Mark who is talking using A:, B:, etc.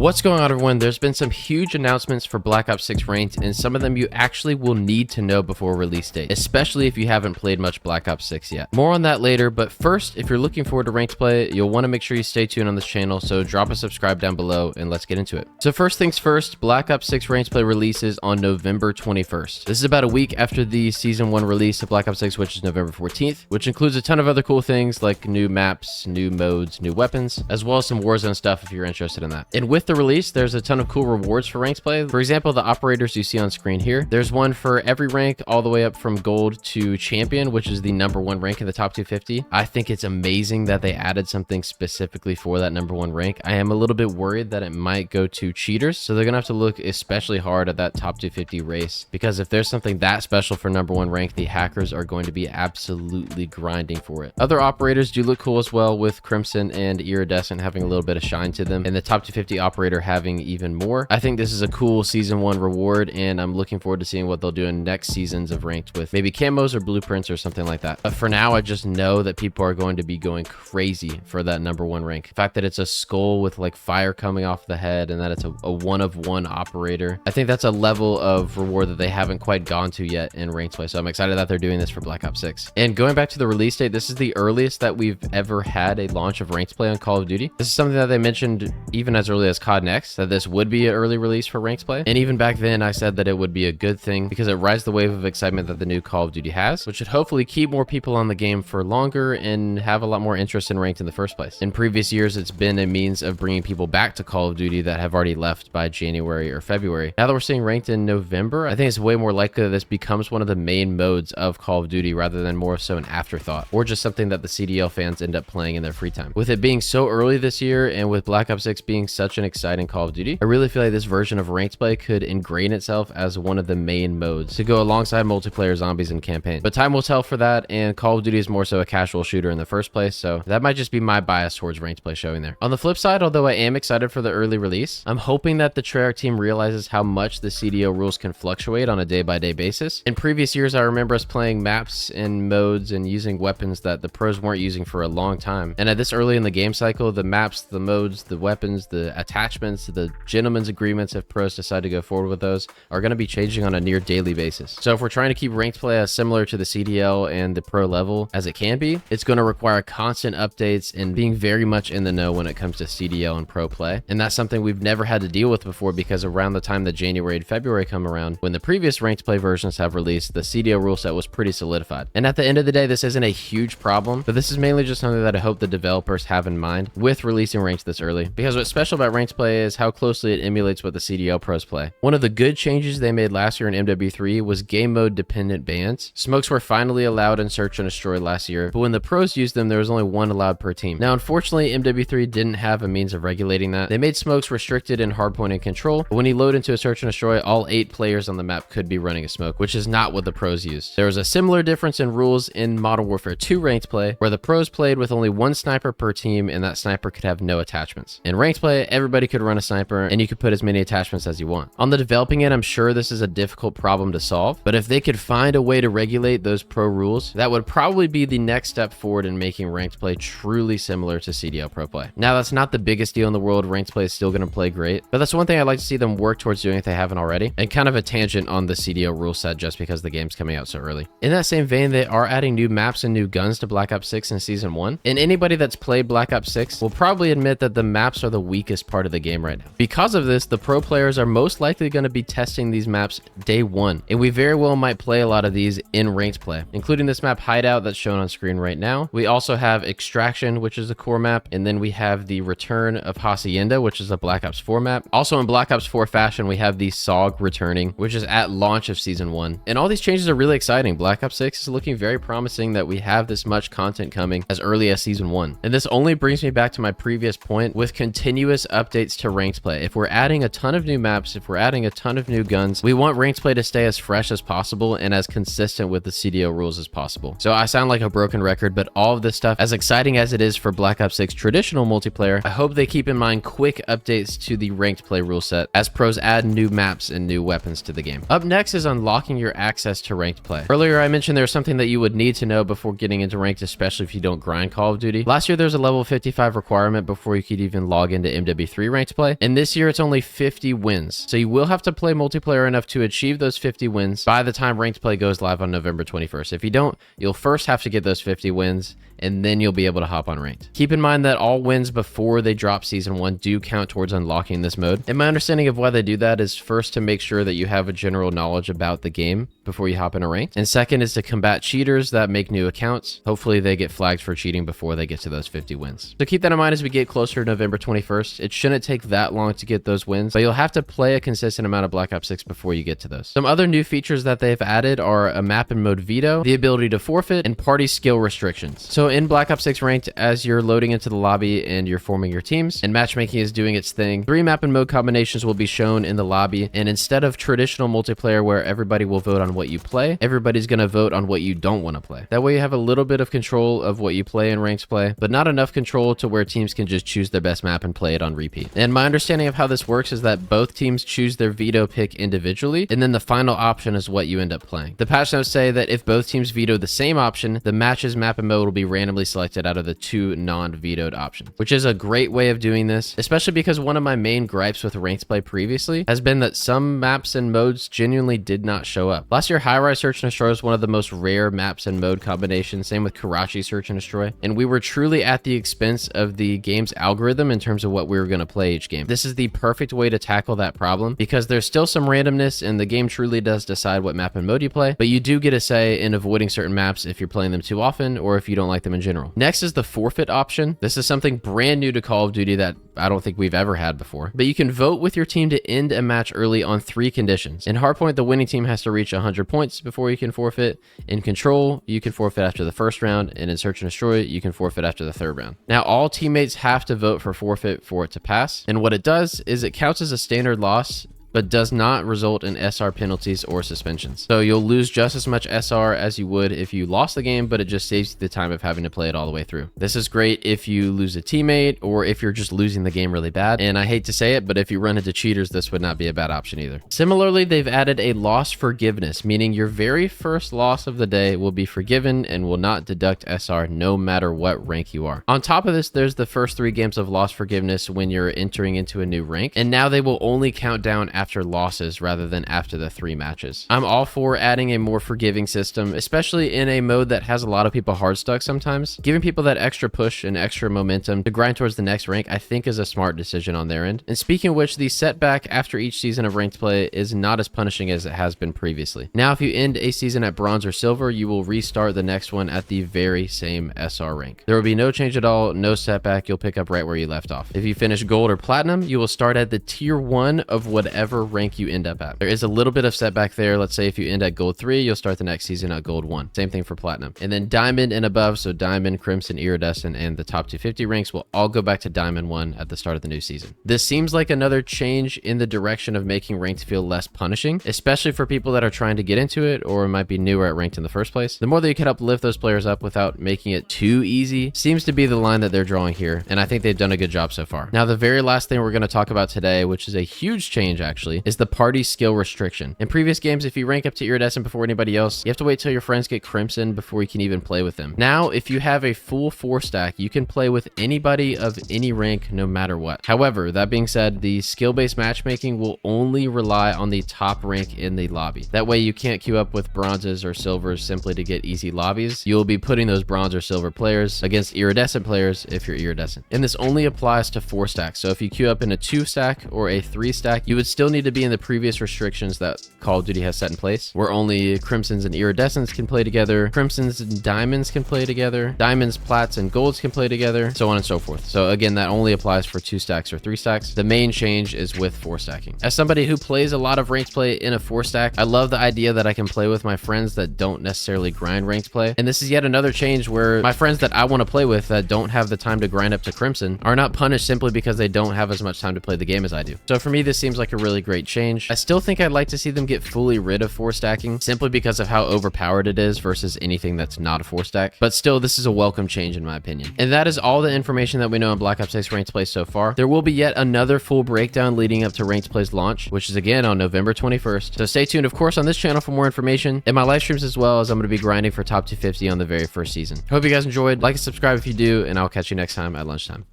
A: What's going on, everyone? There's been some huge announcements for Black Ops 6 Ranked, and some of them you actually will need to know before release date, especially if you haven't played much Black Ops 6 yet. More on that later, but first, if you're looking forward to Ranked play, you'll want to make sure you stay tuned on this channel, so drop a subscribe down below and let's get into it. So first things first, Black Ops 6 Ranked play releases on November 21st. This is about a week after the Season 1 release of Black Ops 6, which is November 14th, which includes a ton of other cool things like new maps, new modes, new weapons, as well as some Warzone stuff if you're interested in that. And with the release, there's a ton of cool rewards for Ranked play. For example, the operators you see on screen here. There's one for every rank all the way up from gold to champion, which is the #1 rank in the top 250. I think it's amazing that they added something specifically for that #1 rank. I am a little bit worried that it might go to cheaters, so they're gonna have to look especially hard at that top 250 race, because if there's something that special for #1 rank, the hackers are going to be absolutely grinding for it. Other operators do look cool as well, with Crimson and Iridescent having a little bit of shine to them, and the top 250 operator having even more. I think this is a cool Season 1 reward, and I'm looking forward to seeing what they'll do in next seasons of Ranked with maybe camos or blueprints or something like that. But for now, I just know that people are going to be going crazy for that #1 rank. The fact that it's a skull with like fire coming off the head and that it's a one-of-one operator, I think that's a level of reward that they haven't quite gone to yet in Ranked play. So I'm excited that they're doing this for Black Ops 6. And going back to the release date, this is the earliest that we've ever had a launch of Ranked play on Call of Duty. This is something that they mentioned even as early as COD Next, that this would be an early release for Ranked play. And even back then, I said that it would be a good thing because it rides the wave of excitement that the new Call of Duty has, which should hopefully keep more people on the game for longer and have a lot more interest in Ranked in the first place. In previous years, it's been a means of bringing people back to Call of Duty that have already left by January or February. Now that we're seeing Ranked in November, I think it's way more likely that this becomes one of the main modes of Call of Duty rather than more so an afterthought, or just something that the CDL fans end up playing in their free time. With it being so early this year, and with Black Ops 6 being such an exciting Call of Duty, I really feel like this version of Ranked play could ingrain itself as one of the main modes to go alongside multiplayer, zombies, and campaign. But time will tell for that, and Call of Duty is more so a casual shooter in the first place, so that might just be my bias towards Ranked play showing there. On the flip side, although I am excited for the early release, I'm hoping that the Treyarch team realizes how much the CDO rules can fluctuate on a day-by-day basis. In previous years, I remember us playing maps and modes and using weapons that the pros weren't using for a long time. And at this early in the game cycle, the maps, the modes, the weapons, the attachments, the gentleman's agreements, if pros decide to go forward with those, are going to be changing on a near daily basis. So if we're trying to keep Ranked play as similar to the CDL and the pro level as it can be, it's going to require constant updates and being very much in the know when it comes to CDL and pro play. And that's something we've never had to deal with before, because around the time that January and February come around, when the previous Ranked play versions have released, the CDL rule set was pretty solidified. And at the end of the day, this isn't a huge problem, but this is mainly just something that I hope the developers have in mind with releasing Ranked this early, because what's special about Ranked play is how closely it emulates what the CDL pros play. One of the good changes they made last year in MW3 was game mode dependent bans. Smokes were finally allowed in Search and Destroy last year, but when the pros used them, there was only one allowed per team. Now, unfortunately, MW3 didn't have a means of regulating that. They made smokes restricted in hardpoint and control, but when you load into a Search and Destroy, all 8 players on the map could be running a smoke, which is not what the pros used. There was a similar difference in rules in Modern Warfare 2 Ranked play, where the pros played with only one sniper per team, and that sniper could have no attachments. In Ranked play, everybody could run a sniper, and you could put as many attachments as you want. On the developing end, I'm sure this is a difficult problem to solve, but if they could find a way to regulate those pro rules, that would probably be the next step forward in making Ranked play truly similar to CDL pro play. Now, that's not the biggest deal in the world. Ranked play is still going to play great, but that's one thing I'd like to see them work towards doing if they haven't already. And kind of a tangent on the CDL rule set just because the game's coming out so early. In that same vein, they are adding new maps and new guns to Black Ops 6 in Season 1, and anybody that's played Black Ops 6 will probably admit that the maps are the weakest part of the game right now. Because of this, the pro players are most likely going to be testing these maps day one, and we very well might play a lot of these in Ranked play, including this map Hideout that's shown on screen right now. We also have Extraction, which is a core map, and then we have the Return of Hacienda, which is a Black Ops 4 map. Also in Black Ops 4 fashion, we have the SOG returning, which is at launch of Season 1. And all these changes are really exciting. Black Ops 6 is looking very promising that we have this much content coming as early as Season 1. And this only brings me back to my previous point with continuous updates to Ranked play. If we're adding a ton of new maps, if we're adding a ton of new guns, we want Ranked play to stay as fresh as possible and as consistent with the CDO rules as possible. So I sound like a broken record, but all of this stuff, as exciting as it is for Black Ops 6 traditional multiplayer, I hope they keep in mind quick updates to the Ranked play rule set as pros add new maps and new weapons to the game. Up next is unlocking your access to Ranked play. Earlier, I mentioned there's something that you would need to know before getting into Ranked, especially if you don't grind Call of Duty. Last year, there was a level 55 requirement before you could even log into MW3 ranked play, and this year it's only 50 wins. So you will have to play multiplayer enough to achieve those 50 wins by the time ranked play goes live on November 21st. If you don't, you'll first have to get those 50 wins, and then you'll be able to hop on ranked. Keep in mind that all wins before they drop season 1 do count towards unlocking this mode. And my understanding of why they do that is first to make sure that you have a general knowledge about the game before you hop in a ranked. And second is to combat cheaters that make new accounts. Hopefully they get flagged for cheating before they get to those 50 wins. So keep that in mind as we get closer to November 21st. It shouldn't take that long to get those wins, but you'll have to play a consistent amount of Black Ops 6 before you get to those. Some other new features that they've added are a map and mode veto, the ability to forfeit, and party skill restrictions. So in Black Ops 6 ranked, as you're loading into the lobby and you're forming your teams and matchmaking is doing its thing, 3 map and mode combinations will be shown in the lobby, and instead of traditional multiplayer where everybody will vote on what you play, everybody's going to vote on what you don't want to play. That way you have a little bit of control of what you play in ranked play, but not enough control to where teams can just choose their best map and play it on repeat. And my understanding of how this works is that both teams choose their veto pick individually, and then the final option is what you end up playing. The patch notes say that if both teams veto the same option, the match's map and mode will be randomly selected out of the 2 non-vetoed options, which is a great way of doing this, especially because one of my main gripes with ranked play previously has been that some maps and modes genuinely did not show up. Last year, High-Rise Search and Destroy was one of the most rare maps and mode combinations, same with Karachi Search and Destroy, and we were truly at the expense of the game's algorithm in terms of what we were going to play each game. This is the perfect way to tackle that problem because there's still some randomness and the game truly does decide what map and mode you play, but you do get a say in avoiding certain maps if you're playing them too often or if you don't like them in general. Next is the forfeit option. This is something brand new to Call of Duty that I don't think we've ever had before, but you can vote with your team to end a match early on 3 conditions. In Hardpoint, the winning team has to reach 100 points before you can forfeit. In Control, you can forfeit after the first round, and in Search and Destroy, you can forfeit after the 3rd round. Now, all teammates have to vote for forfeit for it to pass, and what it does is it counts as a standard loss, but does not result in SR penalties or suspensions. So you'll lose just as much SR as you would if you lost the game, but it just saves you the time of having to play it all the way through. This is great if you lose a teammate or if you're just losing the game really bad. And I hate to say it, but if you run into cheaters, this would not be a bad option either. Similarly, they've added a loss forgiveness, meaning your very first loss of the day will be forgiven and will not deduct SR no matter what rank you are. On top of this, there's the first 3 games of loss forgiveness when you're entering into a new rank, and now they will only count down after losses rather than after the 3 matches. I'm all for adding a more forgiving system, especially in a mode that has a lot of people hard stuck sometimes. Giving people that extra push and extra momentum to grind towards the next rank, I think is a smart decision on their end. And speaking of which, the setback after each season of ranked play is not as punishing as it has been previously. Now, if you end a season at bronze or silver, you will restart the next one at the very same SR rank. There will be no change at all, no setback. You'll pick up right where you left off. If you finish gold or platinum, you will start at the tier 1 of whatever rank you end up at. There is a little bit of setback there. Let's say if you end at gold 3, you'll start the next season at gold 1. Same thing for platinum. And then diamond and above, so diamond, crimson, iridescent, and the top 250 ranks will all go back to diamond 1 at the start of the new season. This seems like another change in the direction of making ranked feel less punishing, especially for people that are trying to get into it or might be newer at ranked in the first place. The more that you can help lift those players up without making it too easy seems to be the line that they're drawing here, and I think they've done a good job so far. Now, the very last thing we're going to talk about today, which is a huge change actually, is the party skill restriction. In previous games, if you rank up to iridescent before anybody else, you have to wait till your friends get crimson before you can even play with them. Now, if you have a full 4 stack, you can play with anybody of any rank no matter what. However, that being said, the skill-based matchmaking will only rely on the top rank in the lobby. That way you can't queue up with bronzes or silvers simply to get easy lobbies. You'll be putting those bronze or silver players against iridescent players if you're iridescent. And this only applies to 4 stacks. So if you queue up in a 2 stack or a 3 stack, you would still need to be in the previous restrictions that Call of Duty has set in place, where only crimsons and iridescents can play together, crimsons and diamonds can play together, diamonds, plats, and golds can play together, so on and so forth. So again, that only applies for 2 stacks or 3 stacks. The main change is with 4 stacking. As somebody who plays a lot of ranked play in a 4 stack, I love the idea that I can play with my friends that don't necessarily grind ranked play. And this is yet another change where my friends that I want to play with that don't have the time to grind up to crimson are not punished simply because they don't have as much time to play the game as I do. So for me, this seems like a really great change. I still think I'd like to see them get fully rid of 4 stacking simply because of how overpowered it is versus anything that's not a 4 stack. But still, this is a welcome change in my opinion. And that is all the information that we know on Black Ops 6 Ranked Play so far. There will be yet another full breakdown leading up to Ranked Play's launch, which is again on November 21st. So stay tuned, of course, on this channel for more information and my live streams as well, as I'm going to be grinding for top 250 on the very first season. Hope you guys enjoyed. Like and subscribe if you do, and I'll catch you next time at lunchtime.